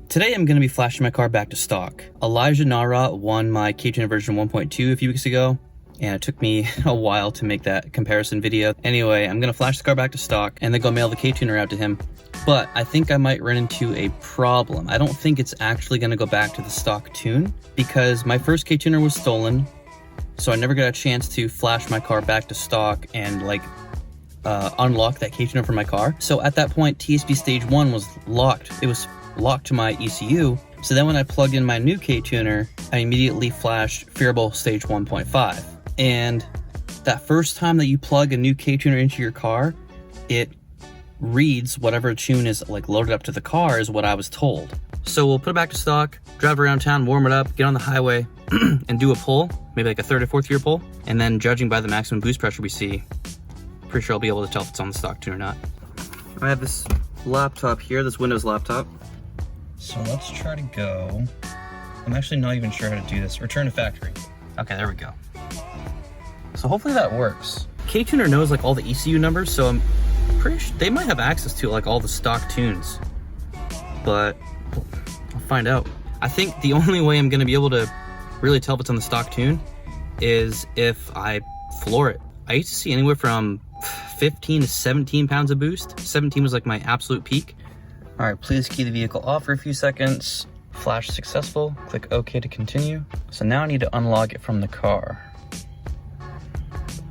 Today I'm going to be flashing my car back to stock. Elijah Nara won my Ktuner version 1.2 a few weeks ago, and it took me a while to make that comparison video. Anyway, I'm going to flash the car back to stock and then go mail the Ktuner out to him. But I think I might run into a problem. I don't think it's actually going to go back to the stock tune because my first Ktuner was stolen, so I never got a chance to flash my car back to stock and unlock that Ktuner from my car. So at that point, TSP stage 1 was locked. It was locked to my ECU. So then when I plugged in my new Ktuner, I immediately flashed Fearable stage 1.5. And that first time that you plug a new Ktuner into your car, it reads whatever tune is loaded up to the car is what I was told. So we'll put it back to stock, drive around town, warm it up, get on the highway and do a pull, maybe like a third or fourth gear pull. And then judging by the maximum boost pressure we see, pretty sure I'll be able to tell if it's on the stock tune or not. I have this laptop here, this Windows laptop. So let's try to go. I'm actually not even sure how to do this. Return to factory. Okay, there we go. So hopefully that works. Ktuner knows all the ECU numbers, so I'm pretty sure they might have access to all the stock tunes. But I'll find out. I think the only way I'm gonna be able to really tell if it's on the stock tune is if I floor it. I used to see anywhere from 15 to 17 pounds of boost. 17 was my absolute peak. All right, please key the vehicle off for a few seconds. Flash successful, click OK to continue. So now I need to unlock it from the car.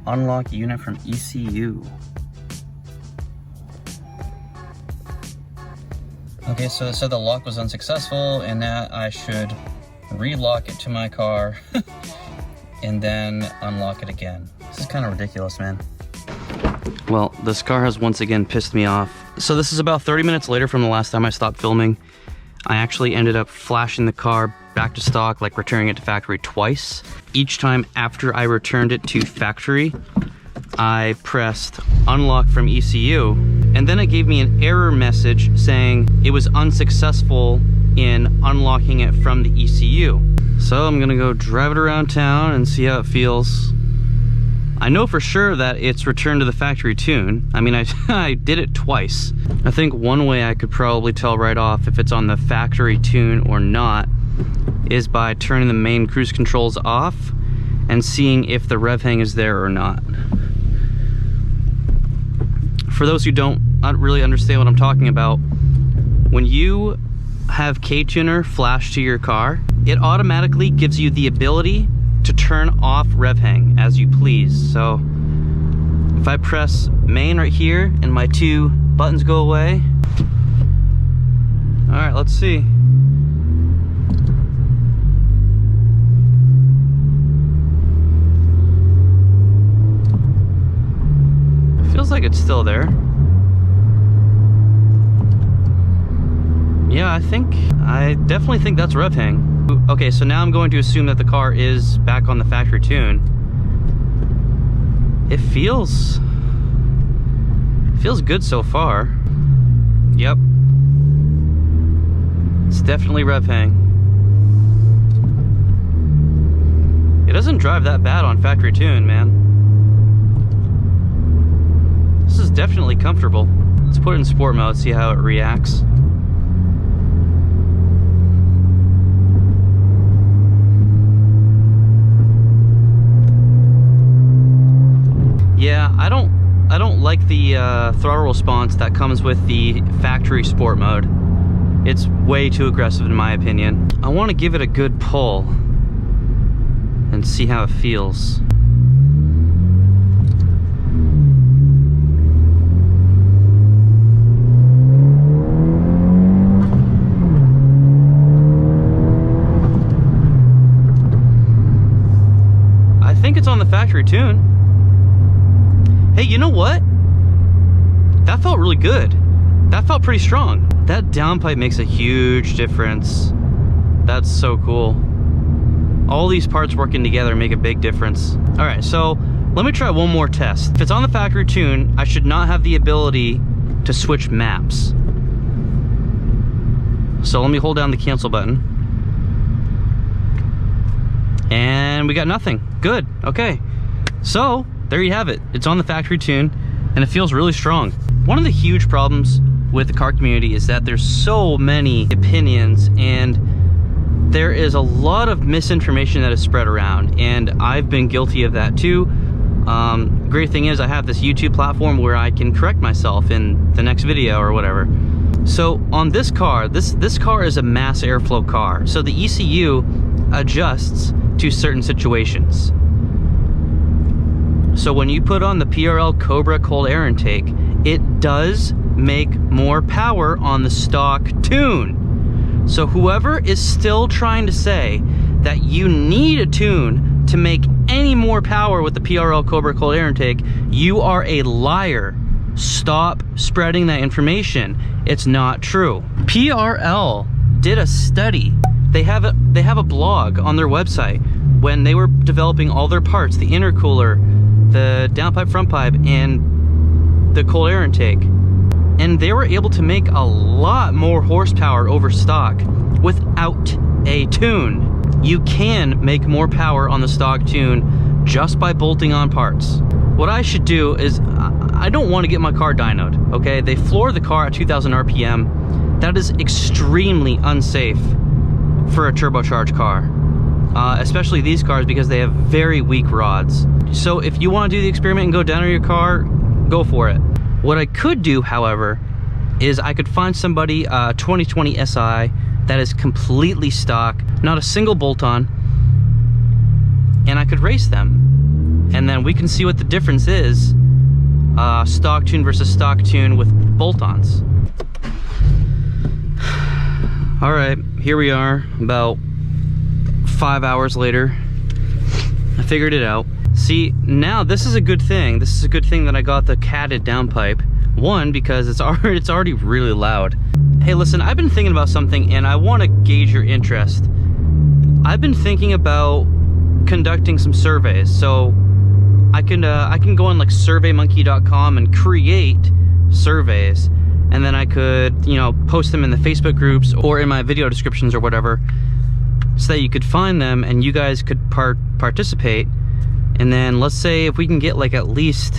Unlock unit from ECU. Okay, so it said the lock was unsuccessful and that I should relock it to my car and then unlock it again. This is kind of ridiculous, man. Well, this car has once again pissed me off. So this is about 30 minutes later from the last time I stopped filming. I actually ended up flashing the car back to stock, returning it to factory twice. Each time after I returned it to factory, I pressed unlock from ECU, and then it gave me an error message saying it was unsuccessful in unlocking it from the ECU. So I'm gonna go drive it around town and see how it feels. I know for sure that it's returned to the factory tune. I mean, I did it twice. I think one way I could probably tell right off if it's on the factory tune or not is by turning the main cruise controls off and seeing if the rev hang is there or not. For those who don't really understand what I'm talking about, when you have Ktuner flashed to your car, it automatically gives you the ability to turn off rev hang as you please. So if I press main right here and my two buttons go away. All right, let's see. It feels like it's still there. Yeah, I definitely think that's rev hang. Okay, so now I'm going to assume that the car is back on the factory tune. It feels good so far. Yep. It's definitely rev hang. It doesn't drive that bad on factory tune, man. This is definitely comfortable. Let's put it in sport mode, see how it reacts. Yeah, I don't like the throttle response that comes with the factory sport mode. It's way too aggressive in my opinion. I want to give it a good pull and see how it feels. I think it's on the factory tune. Hey, you know what? That felt really good. That felt pretty strong. That downpipe makes a huge difference. That's so cool. All these parts working together make a big difference. All right, so let me try one more test. If it's on the factory tune, I should not have the ability to switch maps. So let me hold down the cancel button. And we got nothing. Good, okay. So there you have it. It's on the factory tune and it feels really strong. One of the huge problems with the car community is that there's so many opinions, and there is a lot of misinformation that is spread around, and I've been guilty of that too. Great thing is I have this YouTube platform where I can correct myself in the next video or whatever. So on this car, this car is a mass airflow car, so the ECU adjusts to certain situations. So when you put on the PRL Cobra cold air intake, it does make more power on the stock tune. So whoever is still trying to say that you need a tune to make any more power with the PRL Cobra cold air intake, you are a liar. Stop spreading that information. It's not true. PRL did a study. They have a blog on their website when they were developing all their parts, the intercooler, the downpipe, front pipe, and the cold air intake. And they were able to make a lot more horsepower over stock without a tune. You can make more power on the stock tune just by bolting on parts. What I should do is, I don't want to get my car dynoed, okay? They floor the car at 2,000 RPM. That is extremely unsafe for a turbocharged car, especially these cars because they have very weak rods. So if you want to do the experiment and go dyno your car, go for it. What I could do, however, is I could find somebody, 2020 SI, that is completely stock, not a single bolt on, and I could race them. And then we can see what the difference is, stock tune versus stock tune with bolt-ons. All right, here we are, about 5 hours later. I figured it out. See, now this is a good thing. This is a good thing that I got the catted downpipe. One, because it's already really loud. Hey, listen, I've been thinking about something, and I want to gauge your interest. I've been thinking about conducting some surveys, so I can go on like surveymonkey.com and create surveys, and then I could, you know, post them in the Facebook groups or in my video descriptions or whatever, so that you could find them and you guys could participate. And then let's say if we can get like at least,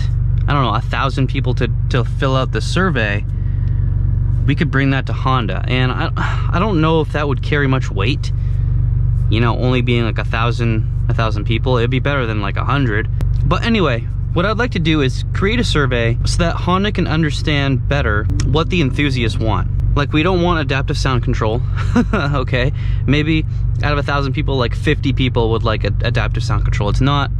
I don't know, 1,000 people to fill out the survey, we could bring that to Honda. And I don't know if that would carry much weight, you know, only being like 1,000 people. It'd be better than like 100. But anyway, what I'd like to do is create a survey so that Honda can understand better what the enthusiasts want. Like, we don't want adaptive sound control, okay? Maybe out of 1,000 people, like 50 people would like adaptive sound control. It's not,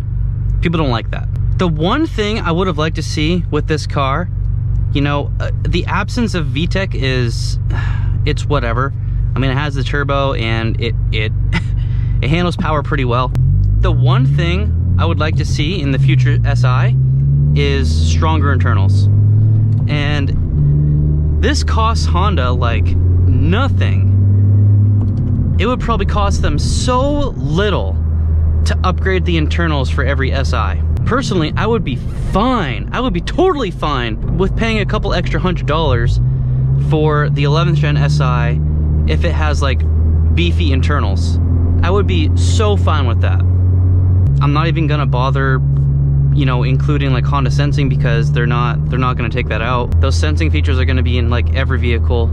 people don't like that. The one thing I would have liked to see with this car, you know, the absence of VTEC is, it's whatever. I mean, it has the turbo and it handles power pretty well. The one thing I would like to see in the future SI is stronger internals. And this costs Honda like nothing. It would probably cost them so little to upgrade the internals for every SI. Personally, I would be fine. I would be totally fine with paying a couple extra $100 for the 11th gen SI if it has like beefy internals. I would be so fine with that. I'm not even gonna bother, you know, including like Honda sensing, because they're not gonna take that out. Those sensing features are gonna be in like every vehicle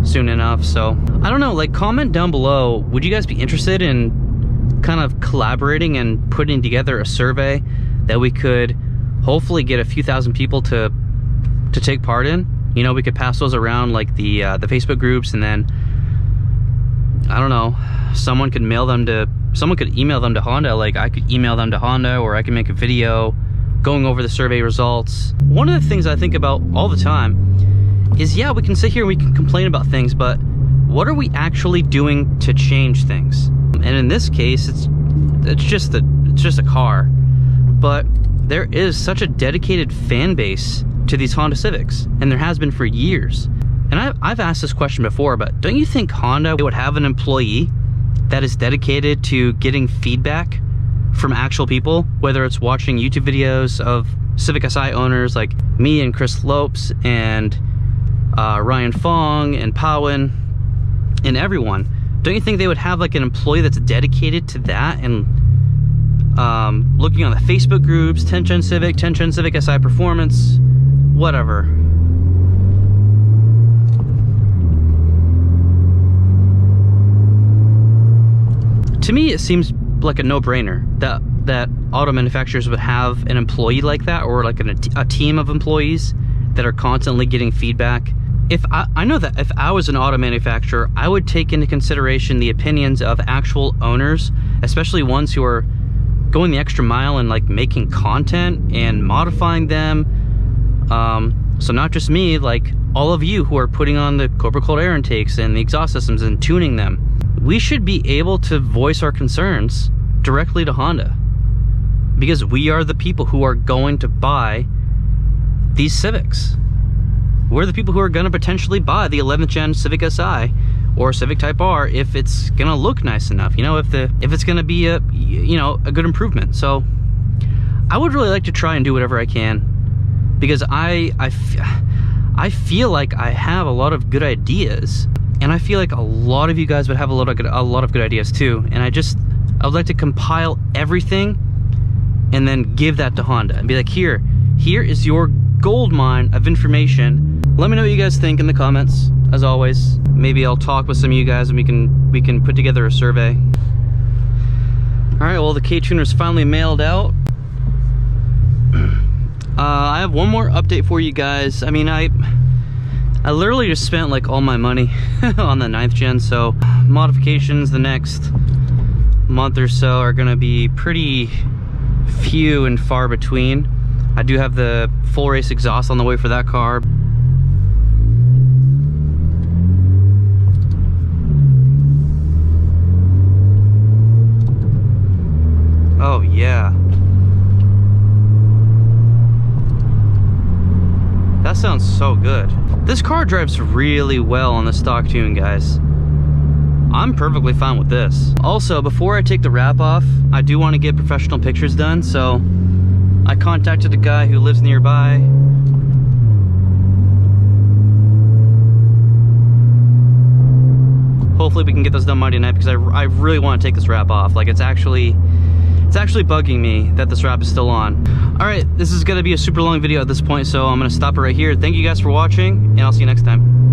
soon enough. So I don't know, like, comment down below, would you guys be interested in kind of collaborating and putting together a survey that we could hopefully get a few thousand people to take part in? You know, we could pass those around like the Facebook groups, and then I don't know, someone could email them to Honda. Like, I could email them to Honda, or I could make a video going over the survey results. One of the things I think about all the time is, yeah, we can sit here and we can complain about things, but what are we actually doing to change things? And in this case, it's just a car, but there is such a dedicated fan base to these Honda Civics, and there has been for years. And I've asked this question before, but don't you think Honda would have an employee that is dedicated to getting feedback from actual people, whether it's watching YouTube videos of Civic Si owners like me and Chris Lopes and Ryan Fong and Powen and everyone? Don't you think they would have like an employee that's dedicated to that, and looking on the Facebook groups, 10th Gen Civic, 10th Gen Civic Si Performance, whatever. To me, it seems like a no-brainer that auto manufacturers would have an employee like that, or like a team of employees that are constantly getting feedback. If I know that if I was an auto manufacturer, I would take into consideration the opinions of actual owners, especially ones who are going the extra mile and like making content and modifying them. So not just me, like all of you who are putting on the Cobra cold air intakes and the exhaust systems and tuning them. We should be able to voice our concerns directly to Honda, because we are the people who are going to buy these Civics. We're the people who are going to potentially buy the 11th gen Civic Si or Civic Type R if it's going to look nice enough, you know, if it's going to be a, you know, a good improvement. So I would really like to try and do whatever I can, because I feel like I have a lot of good ideas, and I feel like a lot of you guys would have a lot of good ideas too. And I would like to compile everything and then give that to Honda and be like, here is your gold mine of information. Let me know what you guys think in the comments. As always, maybe I'll talk with some of you guys and we can put together a survey. All right, well, the Ktuner's finally mailed out. I have one more update for you guys. I mean, I literally just spent like all my money on the 9th gen, so modifications the next month or so are gonna be pretty few and far between. I do have the full race exhaust on the way for that car. Oh yeah. That sounds so good. This car drives really well on the stock tune, guys. I'm perfectly fine with this. Also, before I take the wrap off, I do want to get professional pictures done, so I contacted a guy who lives nearby. Hopefully we can get this done Monday night, because I really want to take this wrap off. Like, it's actually bugging me that this wrap is still on. All right, this is gonna be a super long video at this point, so I'm gonna stop it right here. Thank you guys for watching, and I'll see you next time.